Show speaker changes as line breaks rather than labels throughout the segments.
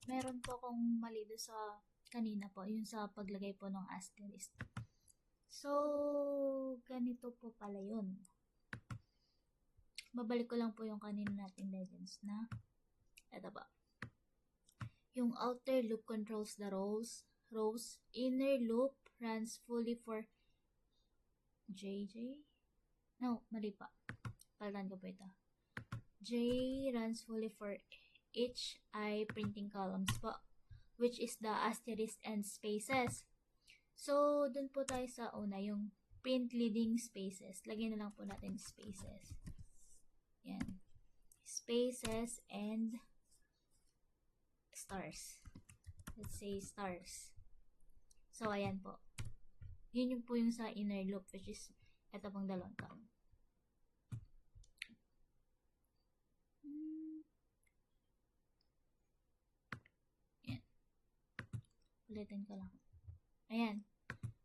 meron po akong mali doon sa kanina po, yung sa paglagay po ng asterisk. So, ganito po pala yun. Babalik ko lang po yung kanina nating legends na eto ba. Yung outer loop controls the rows. Inner loop runs fully for JJ? No, mali pa. Palitan ko po ito. J runs fully for each I printing columns po, which is the asterisk and spaces. So, dun po tayo sa una, yung print leading spaces. Lagyan na lang po natin spaces. Yan. Spaces and stars. Let's say stars. So, ayan po. Yun yung po yung sa inner loop, which is ito pong dalawang to. Yan. Ulitin ko lang. Ayan.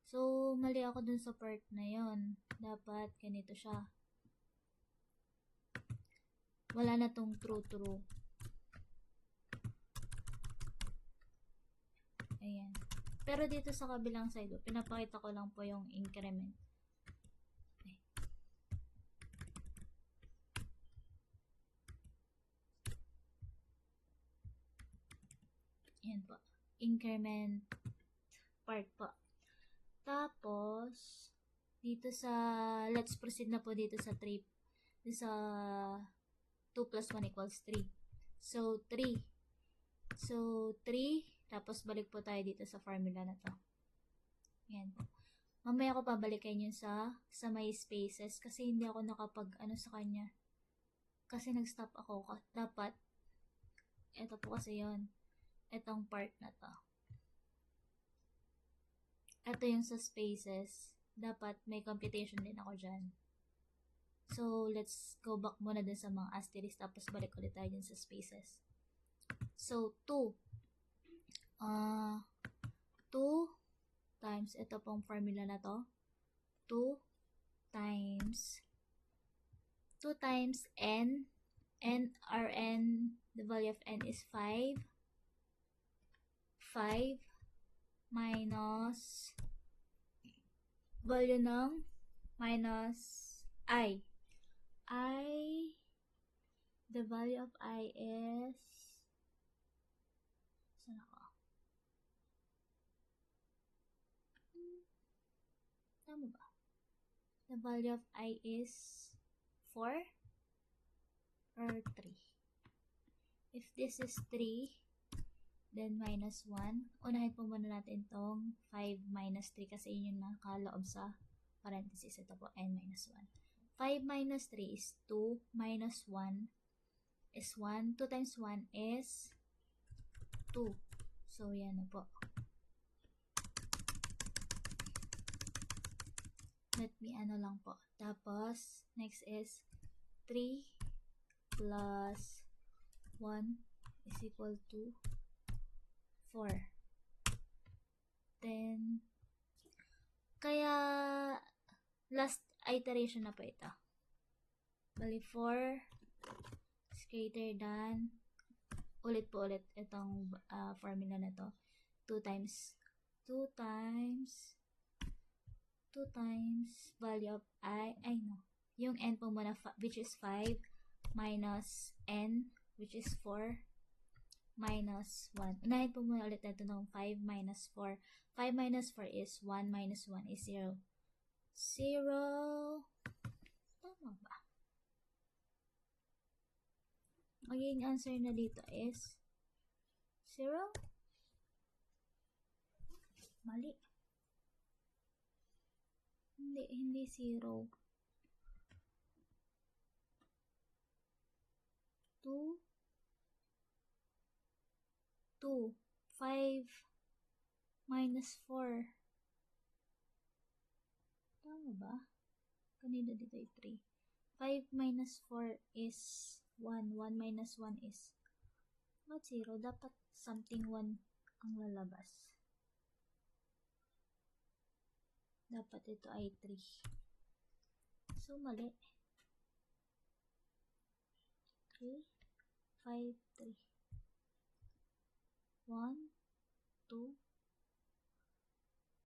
So, mali ako dun sa part na yon. Dapat ganito siya. Wala na tong true. Ayan. Pero dito sa kabilang side, pinapakita ko lang po yung increment. Okay. Ayan po. Increment part po. Tapos, dito sa, let's proceed na po dito sa 3. Dito sa 2 plus 1 equals 3. So, 3. So, 3. Tapos, balik po tayo dito sa formula na to. Ayan po. Mamaya ko pabalikan yun sa may spaces kasi hindi ako nakapag sa kanya. Kasi nag-stop ako. Dapat, ito po kasi yun. Itong part na to. Ito yung sa spaces. Dapat may computation din ako dyan. So, let's go back muna dun sa mga asterisk. Tapos, balik ulit tayo dun sa spaces. So, 2. 2 times, ito pong formula na to. 2 times n. Rn, the value of n is 5. 5 minus value ng minus I. The value of I is, saan ako? Tama ba? The value of I is 4 or 3. If this is 3, then minus 1. Unahin po muna natin itong 5 minus 3 kasi yun yung nakaloob sa parenthesis. Ito po, n minus 1. 5 minus 3 is 2 minus 1 is 1. 2 times 1 is 2. So, yan na po. Let me lang po. Tapos, next is 3 plus 1 is equal to 4. Then, kaya, last iteration na po ito. Bali, 4 is greater than, ulit itong formula na to. 2 times value of yung n po muna, which is 5, minus n, which is 4, minus 1. Unahin po muna ulit natin ng 5 minus 4. 5 minus 4 is 1 minus 1 is 0. 0. Tama ba? Magiging answer na dito is 0. Mali. Hindi 0. 2. 5 minus 4. Tama ba? Kanina dito ay 3. 5 minus 4 is 1. 1 minus 1 is not 0. Dapat something 1 ang lalabas. Dapat ito ay 3. So, mali. 3, 5, 3. 1,